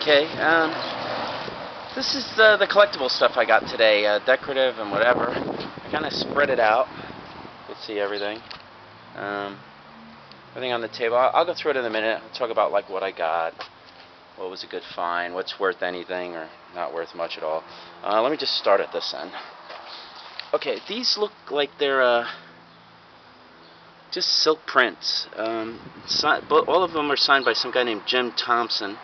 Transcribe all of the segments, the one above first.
Okay, this is the collectible stuff I got today, decorative and whatever. I kind of spread it out. You can see everything. Everything on the table. I'll go through it in a minute. I'll talk about like what I got, what was a good find, what's worth anything or not worth much at all. Let me just start at this end. Okay, these look like they're just silk prints. All of them are signed by some guy named Jim Thompson.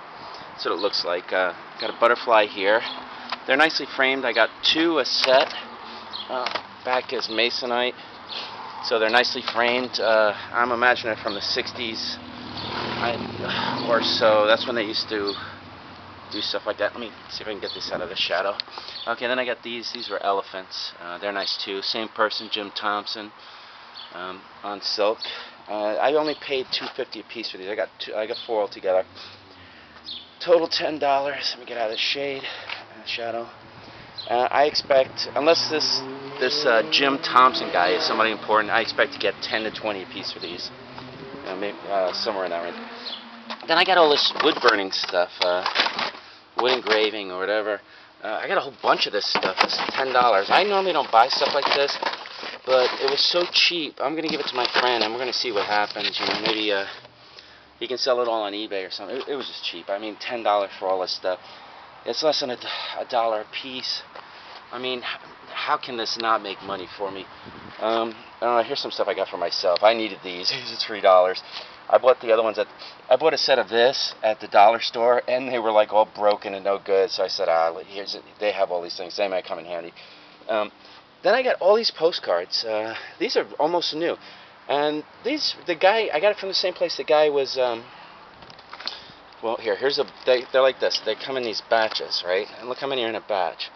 That's what it looks like. Got a butterfly here. They're nicely framed. I got two a set. Back is masonite. So they're nicely framed. I'm imagining from the 60s or so. That's when they used to do stuff like that. Let me see if I can get this out of the shadow. Okay, then I got these. These were elephants. They're nice too. Same person, Jim Thompson, on silk. I only paid $2.50 a piece for these. I got four altogether. Total $10. Let me get out of the shade, shadow. I expect, unless this Jim Thompson guy is somebody important, I expect to get 10 to 20 a piece for these. Maybe somewhere in that range. Then I got all this wood burning stuff, wood engraving or whatever. I got a whole bunch of this stuff. This is $10. I normally don't buy stuff like this, but it was so cheap. I'm gonna give it to my friend, and we're gonna see what happens. You know, maybe he can sell it all on eBay or something. It was just cheap. I mean, $10 for all this stuff. It's less than a dollar a piece. I mean, how can this not make money for me? I don't know. Here's some stuff I got for myself. I needed these. These are $3. I bought the other ones I bought a set of this at the dollar store, and they were like all broken and no good. So I said, they have all these things. They might come in handy. Then I got all these postcards. These are almost new. And the guy, I got it from the same place. The guy was, well, they're like this. They come in these batches, right? And look how many are in a batch.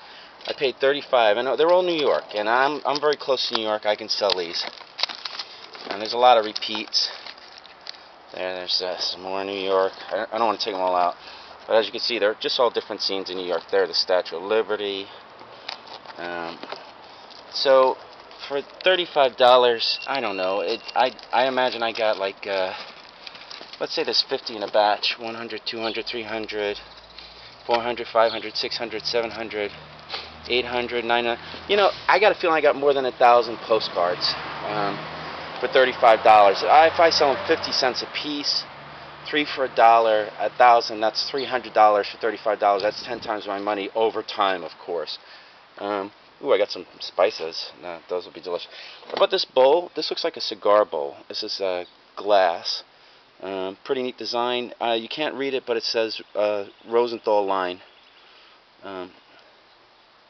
I paid $35, and they're all New York. And I'm very close to New York. I can sell these. And there's a lot of repeats. There's some more New York. I don't want to take them all out. But as you can see, they're just all different scenes in New York. They're the Statue of Liberty. So for $35, I don't know. I imagine I got like, let's say there's 50 in a batch. 100, 200, 300, 400, 500, 600, 700, 800, 900. You know, I got a feeling I got more than 1,000 postcards for $35. If I sell them 50 cents a piece, 3 for $1, 1,000, that's $300 for $35. That's 10 times my money over time, of course. Ooh, I got some spices. Those will be delicious. I bought this bowl. This looks like a cigar bowl. This is glass. Pretty neat design. You can't read it, but it says Rosenthal line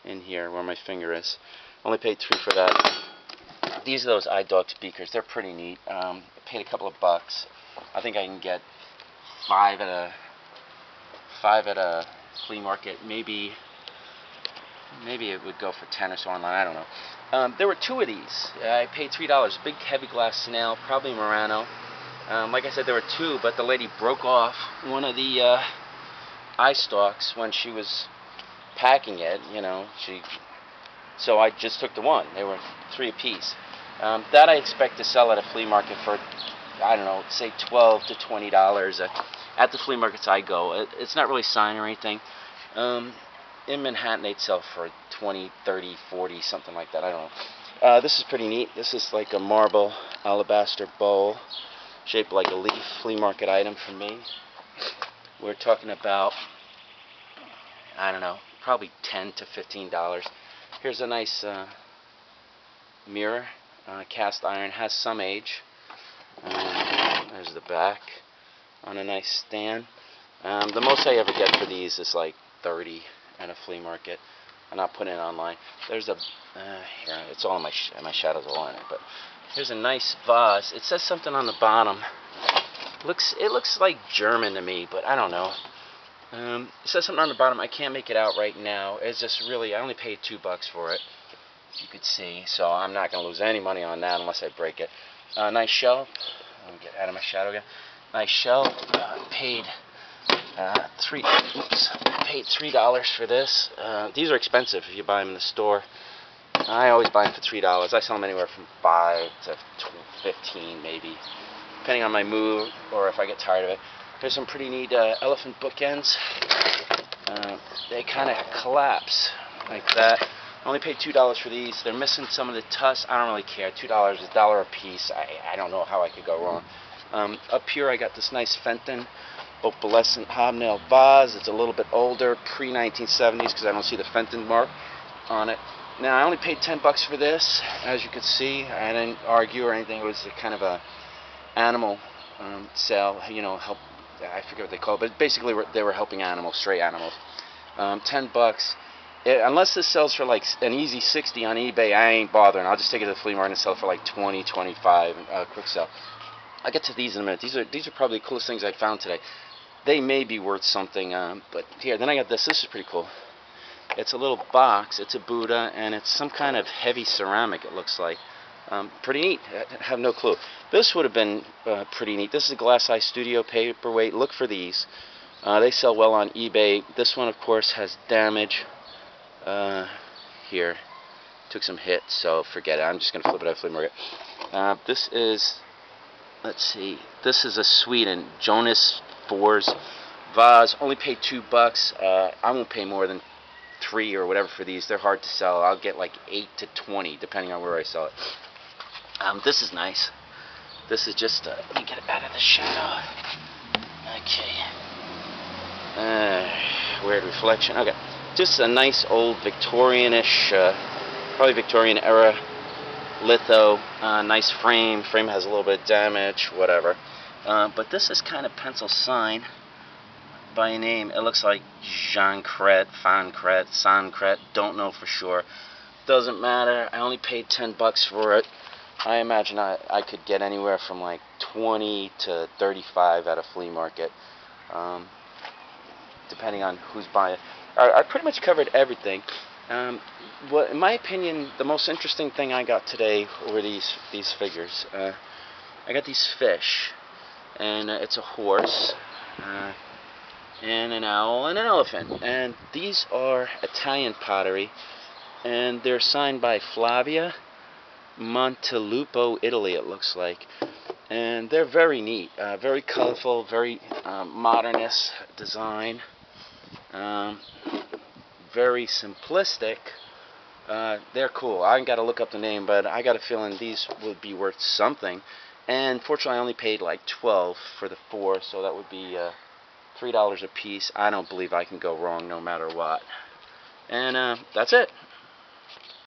in here where my finger is. Only paid $3 for that. These are those iDog speakers. They're pretty neat. I paid a couple of bucks. I think I can get five at a flea market. Maybe it would go for 10 or so online. I don't know. There were two of these. I paid $3. Big heavy glass snail, probably Murano. Like I said, there were two, but the lady broke off one of the eye stalks when she was packing it. You know, so I just took the one. They were $3 a piece. That I expect to sell at a flea market for, I don't know, say $12 to $20 at the flea markets I go. It's not really signed or anything. In Manhattan, they'd sell for 20, 30, 40, something like that. I don't know. This is pretty neat. This is like a marble alabaster bowl shaped like a leaf, flea market item for me. We're talking about, I don't know, probably $10 to $15. Here's a nice mirror, cast iron, has some age. There's the back on a nice stand. The most I ever get for these is like $30 at a flea market. I'm not putting it online. There's a here, it's all in my shadows all in it, but here's a nice vase. It says something on the bottom. It looks like German to me, but I don't know. It says something on the bottom. I can't make it out right now. It's just really, I only paid $2 for it, you could see, so I'm not going to lose any money on that unless I break it. Nice shell. Let me get out of my shadow again. Nice shell. Paid $3 for this. These are expensive if you buy them in the store. I always buy them for $3. I sell them anywhere from 5 to 15 maybe, depending on my mood or if I get tired of it. There's some pretty neat elephant bookends. They kind of collapse like that. I only paid $2 for these. They're missing some of the tusks. I don't really care. $2 is $1 a piece. I don't know how I could go wrong. Up here I got this nice Fenton Opalescent Hobnail vase. It's a little bit older, pre-1970s, because I don't see the Fenton mark on it. Now I only paid $10 for this. As you can see, I didn't argue or anything. It was a kind of a animal sale. You know, help. I forget what they call it, but basically they were helping animals, stray animals. $10. Unless this sells for like an easy 60 on eBay, I ain't bothering. I'll just take it to the flea market and sell it for like 20, 25, quick sell. I'll get to these in a minute. These are probably the coolest things I found today. They may be worth something, but here. Then I got this. This is pretty cool. It's a little box. It's a Buddha, and it's some kind of heavy ceramic. It looks like. Pretty neat. I have no clue. This would have been pretty neat. This is a Glass Eye Studio paperweight. Look for these. They sell well on eBay. This one, of course, has damage. Here. Took some hits, so forget it. I'm just going to flip it out of flea market. This is, let's see, this is a Sweden Jonas 4's vase. Only paid $2. I won't pay more than $3 or whatever for these. They're hard to sell. I'll get like 8 to 20 depending on where I sell it. This is nice. This is just, let me get it out of the shadow. Okay. Weird reflection. Okay. Just a nice old Victorian-ish, probably Victorian era litho. Nice frame. Frame has a little bit of damage, whatever. But this is kind of pencil sign by name. It looks like Jean Cret, Fancret, Sancret. Don't know for sure. Doesn't matter. I only paid $10 for it. I imagine I could get anywhere from like 20 to 35 at a flea market, depending on who's buying it. I pretty much covered everything. What, in my opinion, the most interesting thing I got today were these figures. I got these fish, and it's a horse, and an owl, and an elephant. And these are Italian pottery, and they're signed by Flavia Montelupo Italy, it looks like. And they're very neat, very colorful, very modernist design. Very simplistic. They're cool. I got to look up the name, but I got a feeling these would be worth something. And fortunately, I only paid like $12 for the 4, so that would be $3 a piece. I don't believe I can go wrong no matter what. And that's it.